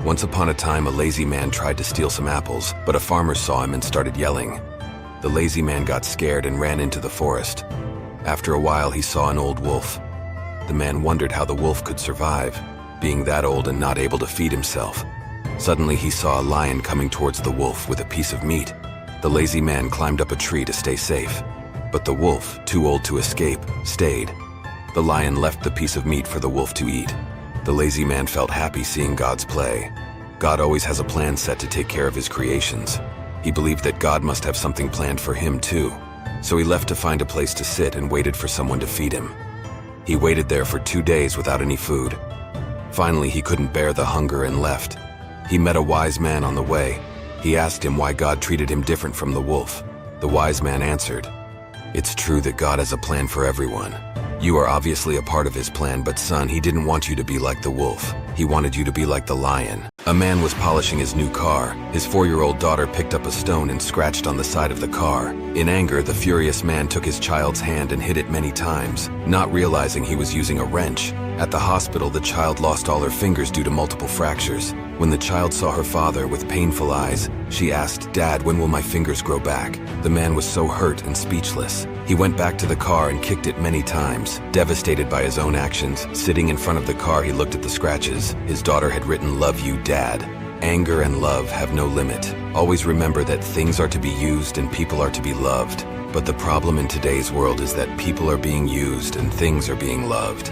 Once upon a time, a lazy man tried to steal some apples, but a farmer saw him and started yelling. The lazy man got scared and ran into the forest. After a while, he saw an old wolf. The man wondered how the wolf could survive, being that old and not able to feed himself. Suddenly, he saw a lion coming towards the wolf with a piece of meat. The lazy man climbed up a tree to stay safe, but the wolf, too old to escape, stayed. The lion left the piece of meat for the wolf to eat. The lazy man felt happy seeing God's play. God always has a plan set to take care of his creations. He believed that God must have something planned for him too. So he left to find a place to sit and waited for someone to feed him. He waited there for 2 days without any food. Finally, he couldn't bear the hunger and left. He met a wise man on the way. He asked him why God treated him different from the wolf. The wise man answered, "It's true that God has a plan for everyone. You are obviously a part of his plan, but son, he didn't want you to be like the wolf. He wanted you to be like the lion." A man was polishing his new car. His 4-year-old daughter picked up a stone and scratched on the side of the car. In anger, the furious man took his child's hand and hit it many times, not realizing he was using a wrench. At the hospital, the child lost all her fingers due to multiple fractures. When the child saw her father with painful eyes, she asked, "Dad, when will my fingers grow back?" The man was so hurt and speechless. He went back to the car and kicked it many times. Devastated by his own actions, sitting in front of the car, he looked at the scratches. His daughter had written, "Love you, Dad." Anger and love have no limit. Always remember that things are to be used and people are to be loved. But the problem in today's world is that people are being used and things are being loved.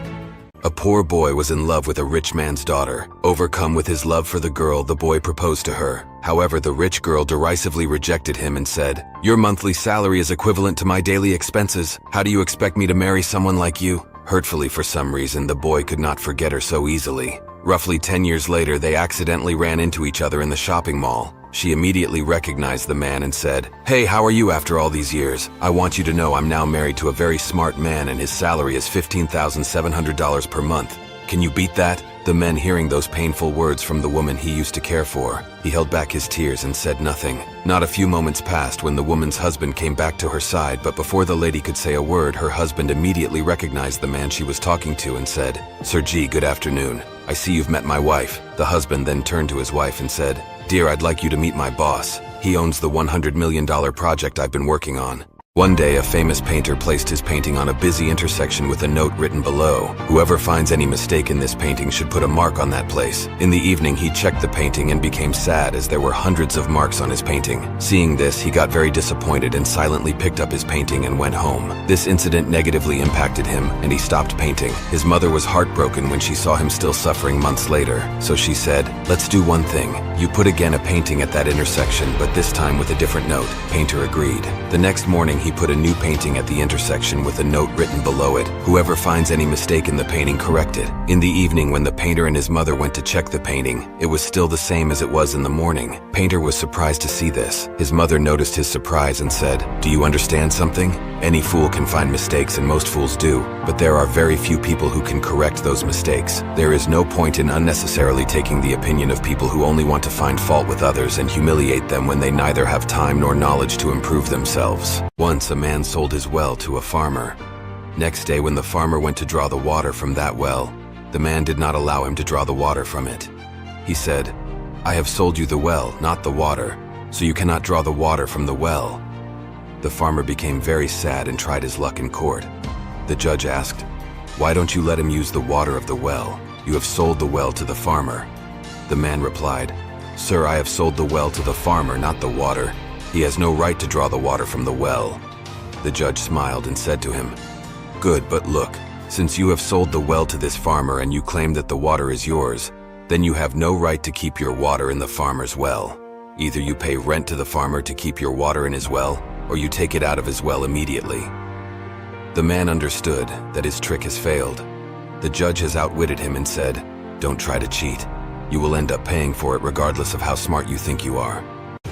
A poor boy was in love with a rich man's daughter. Overcome with his love for the girl, the boy proposed to her. However, the rich girl derisively rejected him and said, "Your monthly salary is equivalent to my daily expenses. How do you expect me to marry someone like you?" Hurtfully, for some reason, the boy could not forget her so easily. Roughly 10 years later, they accidentally ran into each other in the shopping mall. She immediately recognized the man and said, "Hey, how are you after all these years? I want you to know I'm now married to a very smart man and his salary is $15,700 per month. Can you beat that?" The man, hearing those painful words from the woman he used to care for, he held back his tears and said nothing. Not a few moments passed when the woman's husband came back to her side, but before the lady could say a word, her husband immediately recognized the man she was talking to and said, "Sir G, good afternoon. I see you've met my wife." The husband then turned to his wife and said, "Dear, I'd like you to meet my boss. He owns the $100 million project I've been working on." One day, a famous painter placed his painting on a busy intersection with a note written below, "Whoever finds any mistake in this painting should put a mark on that place." In the evening, he checked the painting and became sad as there were hundreds of marks on his painting. Seeing this, he got very disappointed and silently picked up his painting and went home. This incident negatively impacted him, and he stopped painting. His mother was heartbroken when she saw him still suffering months later, so she said, "Let's do one thing. You put again a painting at that intersection, but this time with a different note." Painter agreed. The next morning, he put a new painting at the intersection with a note written below it, "Whoever finds any mistake in the painting, correct it." In the evening, when the painter and his mother went to check the painting, it was still the same as it was in the morning. Painter was surprised to see this. His mother noticed his surprise and said, "Do you understand something? Any fool can find mistakes, and most fools do, but there are very few people who can correct those mistakes. There is no point in unnecessarily taking the opinion of people who only want to find fault with others and humiliate them when they neither have time nor knowledge to improve themselves." Once a man sold his well to a farmer. Next day, when the farmer went to draw the water from that well, the man did not allow him to draw the water from it. He said, "I have sold you the well, not the water, so you cannot draw the water from the well." The farmer became very sad and tried his luck in court. The judge asked, "Why don't you let him use the water of the well? You have sold the well to the farmer." The man replied, "Sir, I have sold the well to the farmer, not the water. He has no right to draw the water from the well." The judge smiled and said to him, "Good, but look, since you have sold the well to this farmer and you claim that the water is yours, then you have no right to keep your water in the farmer's well. Either you pay rent to the farmer to keep your water in his well, or you take it out of his well immediately." The man understood that his trick has failed. The judge has outwitted him and said, "Don't try to cheat. You will end up paying for it regardless of how smart you think you are."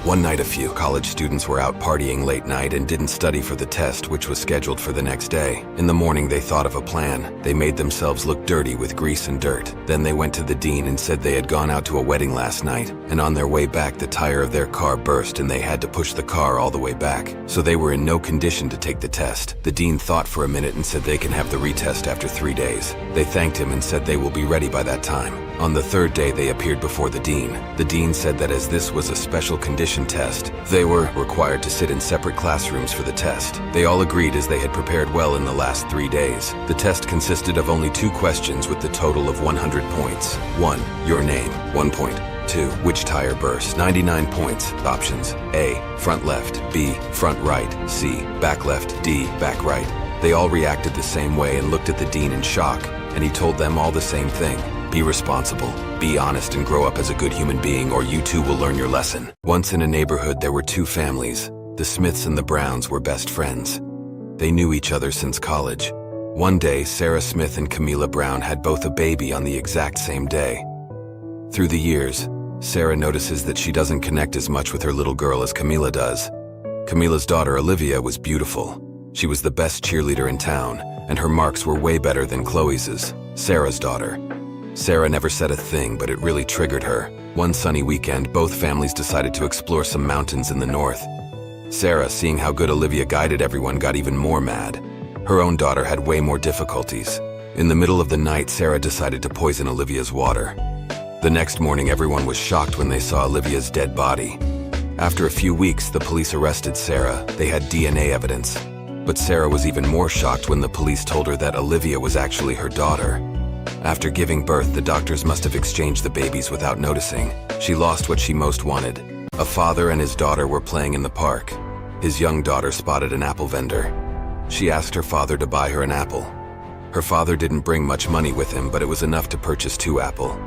One night a few college students were out partying late night and didn't study for the test, which was scheduled for the next day. In the morning they thought of a plan. They made themselves look dirty with grease and dirt. Then they went to the dean and said they had gone out to a wedding last night, and on their way back the tire of their car burst and they had to push the car all the way back. So they were in no condition to take the test. The dean thought for a minute and said they can have the retest after 3 days. They thanked him and said they will be ready by that time. On the third day they appeared before the dean. The dean said that as this was a special condition test, they were required to sit in separate classrooms for the test. They all agreed as they had prepared well in the last 3 days. The test consisted of only 2 questions with the total of 100 points. 1. Your name, 1 point. 2. Which tire burst? 99 points. Options: A. Front left. B. Front right. C. Back left. D. Back right. They all reacted the same way and looked at the dean in shock, and he told them all the same thing. Be responsible, be honest, and grow up as a good human being, or you too will learn your lesson. Once in a neighborhood there were 2 families. The Smiths and the Browns were best friends. They knew each other since college. One day, Sarah Smith and Camila Brown had both a baby on the exact same day. Through the years, Sarah notices that she doesn't connect as much with her little girl as Camila does. Camila's daughter Olivia was beautiful. She was the best cheerleader in town, and her marks were way better than Chloe's, Sarah's daughter. Sarah never said a thing, but it really triggered her. One sunny weekend, both families decided to explore some mountains in the north. Sarah, seeing how good Olivia guided everyone, got even more mad. Her own daughter had way more difficulties. In the middle of the night, Sarah decided to poison Olivia's water. The next morning, everyone was shocked when they saw Olivia's dead body. After a few weeks, the police arrested Sarah. They had DNA evidence. But Sarah was even more shocked when the police told her that Olivia was actually her daughter. After giving birth, the doctors must have exchanged the babies without noticing. She lost what she most wanted. A father and his daughter were playing in the park. His young daughter spotted an apple vendor. She asked her father to buy her an apple. Her father didn't bring much money with him, but it was enough to purchase 2 apples.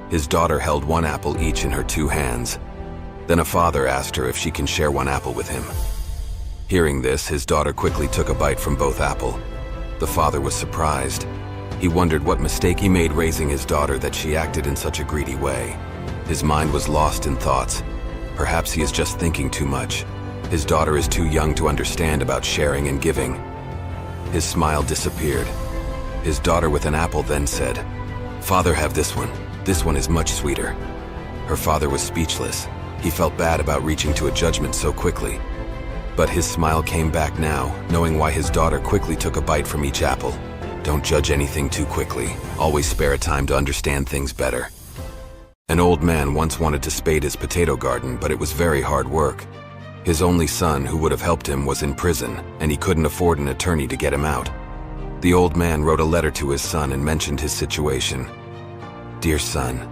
His daughter held 1 apple each in her 2 hands. Then a father asked her if she can share 1 apple with him. Hearing this, his daughter quickly took a bite from both apples. The father was surprised. He wondered what mistake he made raising his daughter that she acted in such a greedy way. His mind was lost in thoughts. Perhaps he is just thinking too much. His daughter is too young to understand about sharing and giving. His smile disappeared. His daughter with an apple then said, "Father, have this one. This one is much sweeter." Her father was speechless. He felt bad about reaching to a judgment so quickly. But his smile came back now, knowing why his daughter quickly took a bite from each apple. Don't judge anything too quickly. Always spare a time to understand things better. An old man once wanted to spade his potato garden, but it was very hard work. His only son, who would have helped him, was in prison, and he couldn't afford an attorney to get him out. The old man wrote a letter to his son and mentioned his situation. "Dear son,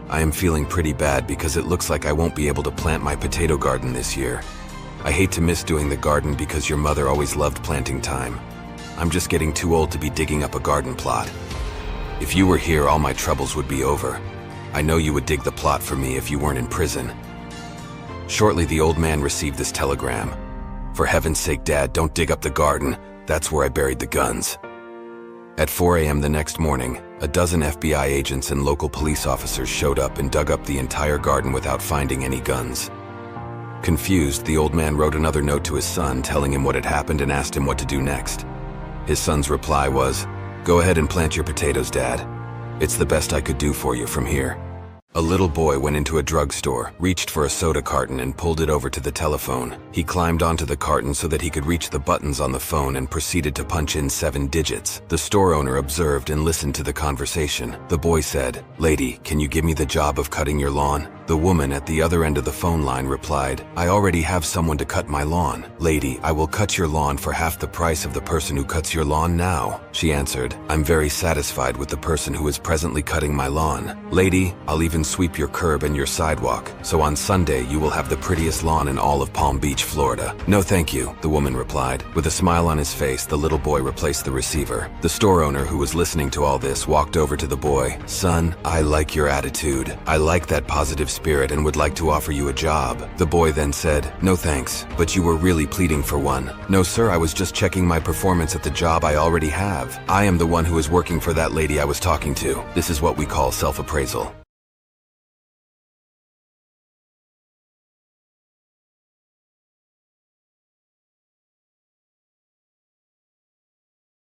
I am feeling pretty bad because it looks like I won't be able to plant my potato garden this year. I hate to miss doing the garden because your mother always loved planting time. I'm just getting too old to be digging up a garden plot. If you were here, all my troubles would be over. I know you would dig the plot for me if you weren't in prison." Shortly, the old man received this telegram. "For heaven's sake, Dad, don't dig up the garden. That's where I buried the guns." At 4 a.m. the next morning, a dozen FBI agents and local police officers showed up and dug up the entire garden without finding any guns. Confused, the old man wrote another note to his son telling him what had happened and asked him what to do next. His son's reply was, "Go ahead and plant your potatoes, Dad. It's the best I could do for you from here." A little boy went into a drugstore, reached for a soda carton and pulled it over to the telephone. He climbed onto the carton so that he could reach the buttons on the phone and proceeded to punch in 7 digits. The store owner observed and listened to the conversation. The boy said, "Lady, can you give me the job of cutting your lawn?" The woman at the other end of the phone line replied, "I already have someone to cut my lawn." "Lady, I will cut your lawn for half the price of the person who cuts your lawn now." She answered, "I'm very satisfied with the person who is presently cutting my lawn. Lady, I'll even sweep your curb and your sidewalk, so on Sunday you will have the prettiest lawn in all of Palm Beach, Florida." "No thank you," the woman replied. With a smile on his face, the little boy replaced the receiver. The store owner, who was listening to all this, walked over to the boy. "Son, I like your attitude. I like that positive spirit and would like to offer you a job." The boy then said, "No thanks, but you were really pleading for one." "No sir, I was just checking my performance at the job I already have. I am the one who is working for that lady I was talking to. This is what we call self-appraisal."